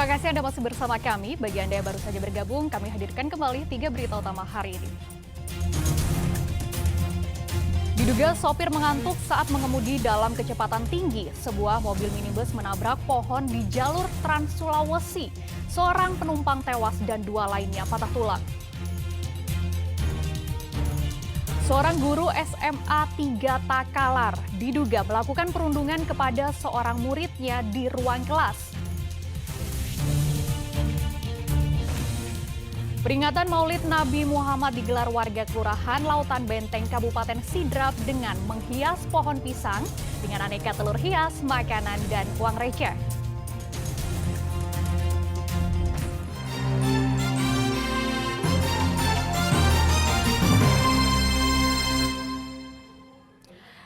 Terima kasih Anda masih bersama kami. Bagi Anda yang baru saja bergabung, kami hadirkan kembali 3 berita utama hari ini. Diduga sopir mengantuk saat mengemudi dalam kecepatan tinggi, sebuah mobil minibus menabrak pohon di jalur Trans Sulawesi. Seorang penumpang tewas dan 2 lainnya patah tulang. Seorang guru SMA 3 Takalar diduga melakukan perundungan kepada seorang muridnya di ruang kelas. Peringatan Maulid Nabi Muhammad digelar warga Kelurahan Lautan Benteng Kabupaten Sidrap dengan menghias pohon pisang dengan aneka telur hias, makanan, dan uang receh.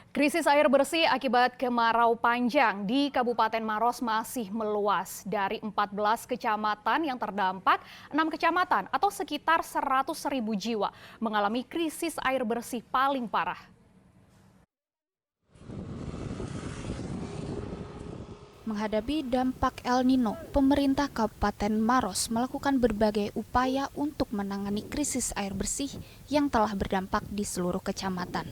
Krisis air bersih akibat kemarau panjang di Kabupaten Maros masih meluas. Dari 14 kecamatan yang terdampak, 6 kecamatan atau sekitar 100.000 jiwa mengalami krisis air bersih paling parah. Menghadapi dampak El Nino, pemerintah Kabupaten Maros melakukan berbagai upaya untuk menangani krisis air bersih yang telah berdampak di seluruh kecamatan.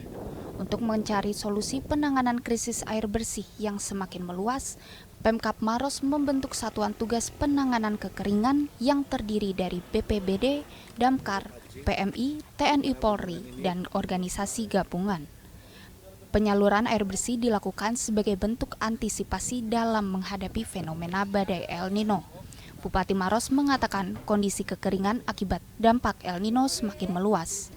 Untuk mencari solusi penanganan krisis air bersih yang semakin meluas, Pemkab Maros membentuk Satuan Tugas Penanganan Kekeringan yang terdiri dari BPBD, Damkar, PMI, TNI Polri, dan organisasi gabungan. Penyaluran air bersih dilakukan sebagai bentuk antisipasi dalam menghadapi fenomena badai El Nino. Bupati Maros mengatakan kondisi kekeringan akibat dampak El Nino semakin meluas.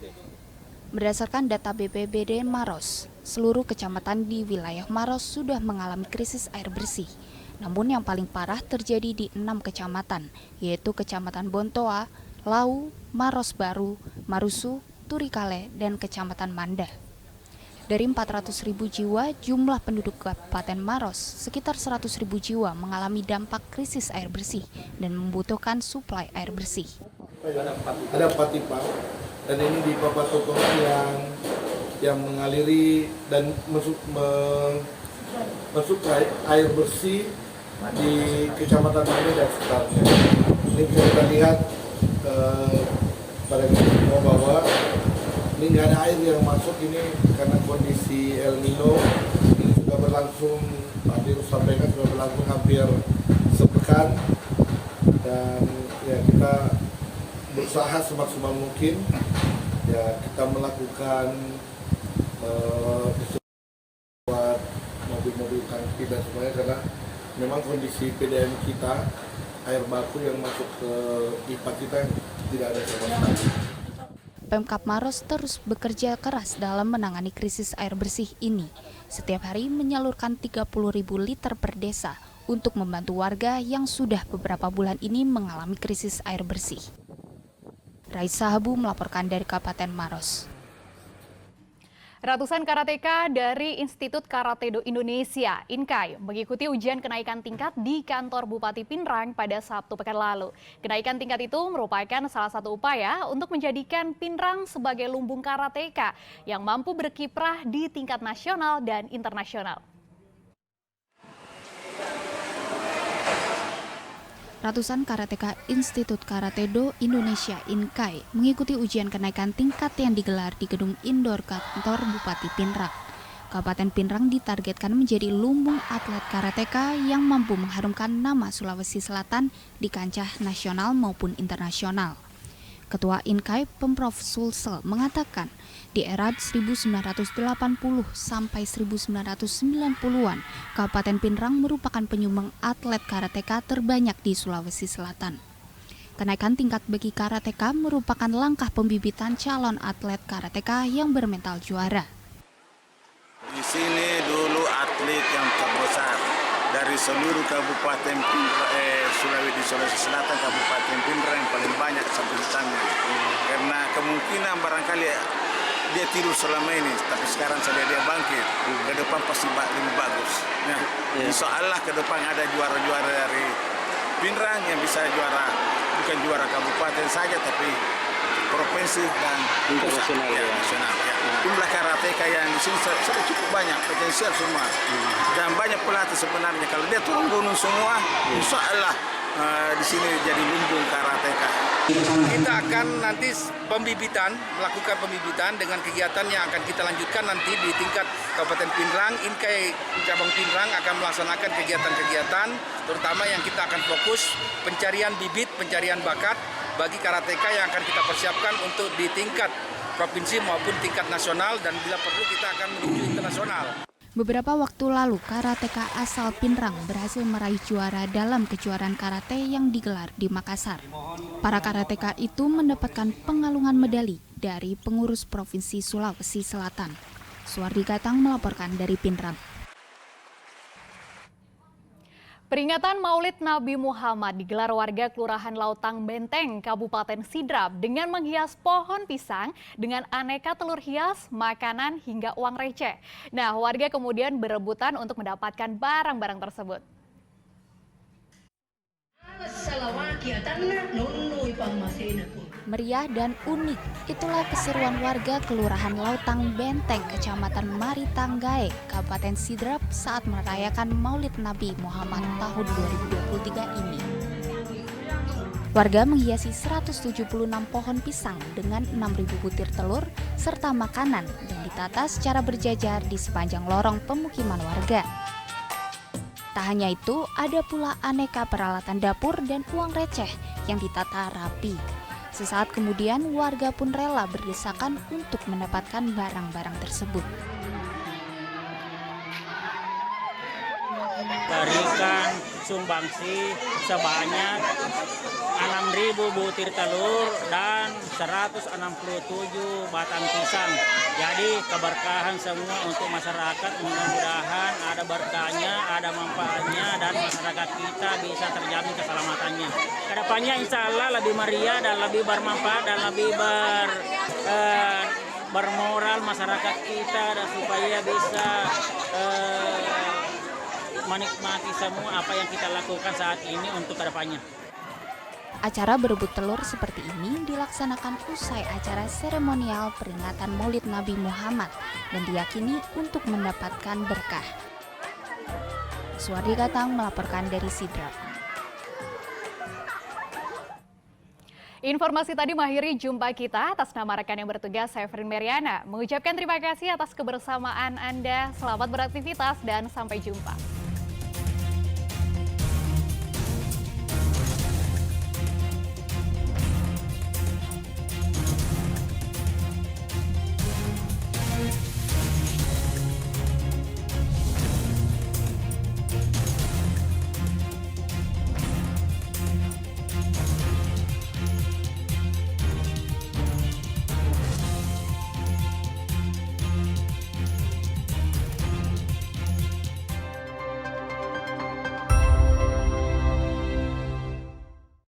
Berdasarkan data BPBD Maros, seluruh kecamatan di wilayah Maros sudah mengalami krisis air bersih. Namun yang paling parah terjadi di 6 kecamatan, yaitu Kecamatan Bontoa, Lau, Maros Baru, Marusu, Turikale, dan Kecamatan Manda. Dari 400.000 jiwa, jumlah penduduk Kabupaten Maros, sekitar 100.000 jiwa mengalami dampak krisis air bersih dan membutuhkan suplai air bersih. Ada 4 pipa, dan ini di pipa Tokong yang mengaliri dan mensuplai air bersih di Kecamatan Manda dan sekitarnya. Ini bisa kita lihat pada semua bahwa ini nggak ada air yang masuk ini karena kondisi El Nino ini sudah berlangsung, tadi sampaikan sudah berlangsung hampir sepekan, dan ya kita berusaha semaksimal mungkin ya kita melakukan buat mobil-mobil tangki dan semuanya, karena memang kondisi PDAM kita air baku yang masuk ke IPA kita tidak ada sama sekali. Pemkab Maros terus bekerja keras dalam menangani krisis air bersih ini. Setiap hari menyalurkan 30.000 liter per desa untuk membantu warga yang sudah beberapa bulan ini mengalami krisis air bersih. Raisa Habu melaporkan dari Kabupaten Maros. Ratusan karateka dari Institut Karatedo Indonesia (INKAI) mengikuti ujian kenaikan tingkat di kantor Bupati Pinrang pada Sabtu pekan lalu. Kenaikan tingkat itu merupakan salah satu upaya untuk menjadikan Pinrang sebagai lumbung karateka yang mampu berkiprah di tingkat nasional dan internasional. Ratusan karateka Institut Karatedo Indonesia (INKAI) mengikuti ujian kenaikan tingkat yang digelar di gedung indoor kantor Bupati Pinrang. Kabupaten Pinrang ditargetkan menjadi lumbung atlet karateka yang mampu mengharumkan nama Sulawesi Selatan di kancah nasional maupun internasional. Ketua INKAI Pemprov Sulsel mengatakan di era 1980 sampai 1990-an, Kabupaten Pinrang merupakan penyumbang atlet karateka terbanyak di Sulawesi Selatan. Kenaikan tingkat bagi karateka merupakan langkah pembibitan calon atlet karateka yang bermental juara. Di sini dulu atlet yang terbesar dari seluruh Kabupaten Sulawesi Selatan, Kabupaten Pinrang yang paling banyak sampai hitamnya. Karena kemungkinan barangkali dia tidur selama ini, tapi sekarang saya dia bangkit. Ke depan pasti lebih bagus. Nah, insya Allah ke depan ada juara-juara dari Pinrang yang bisa juara, bukan juara kabupaten saja, tapi provinsi dan internasional. Ya, nasional. Ya. Jumlah karateka yang di sini sudah cukup banyak, potensial semua. Dan banyak pelatih sebenarnya. Kalau dia turun gunung semua, insya Allah di sini jadi lumbung karateka. Kita akan nanti melakukan pembibitan dengan kegiatan yang akan kita lanjutkan nanti di tingkat Kabupaten Pinrang. Inkai Cabang Pinrang akan melaksanakan kegiatan-kegiatan, terutama yang kita akan fokus pencarian bibit, pencarian bakat bagi karateka yang akan kita persiapkan untuk di tingkat provinsi maupun tingkat nasional, dan bila perlu kita akan menuju internasional. Beberapa waktu lalu, karateka asal Pinrang berhasil meraih juara dalam kejuaraan karate yang digelar di Makassar. Para karateka itu mendapatkan pengalungan medali dari pengurus Provinsi Sulawesi Selatan. Suwardi Gatang melaporkan dari Pinrang. Peringatan Maulid Nabi Muhammad digelar warga Kelurahan Lautang Benteng, Kabupaten Sidrap dengan menghias pohon pisang dengan aneka telur hias, makanan hingga uang receh. Nah, warga kemudian berebutan untuk mendapatkan barang-barang tersebut. Meriah dan unik, itulah keseruan warga Kelurahan Lautang Benteng, Kecamatan Maritanggae, Kabupaten Sidrap saat merayakan Maulid Nabi Muhammad tahun 2023 ini. Warga menghiasi 176 pohon pisang dengan 6.000 butir telur serta makanan yang ditata secara berjajar di sepanjang lorong pemukiman warga. Tak hanya itu, ada pula aneka peralatan dapur dan uang receh yang ditata rapi. Sesaat kemudian, warga pun rela berdesakan untuk mendapatkan barang-barang tersebut. Berikan sumbangsi sebanyak 6.000 butir telur dan 167 batang pisang. Jadi keberkahan semua untuk masyarakat, mudah-mudahan ada berkahnya, ada manfaatnya, dan masyarakat kita bisa terjamin keselamatannya. Kedepannya insya Allah lebih meriah dan lebih bermanfaat dan lebih bermoral masyarakat kita, dan supaya bisa menikmati semua apa yang kita lakukan saat ini untuk kedepannya. Acara berebut telur seperti ini dilaksanakan usai acara seremonial peringatan Maulid Nabi Muhammad dan diyakini untuk mendapatkan berkah. Suwardi Gatang melaporkan dari Sidrap. Informasi tadi mengakhiri jumpa kita. Atas nama rekan yang bertugas, saya Frin Meriana mengucapkan terima kasih atas kebersamaan Anda. Selamat beraktivitas dan sampai jumpa.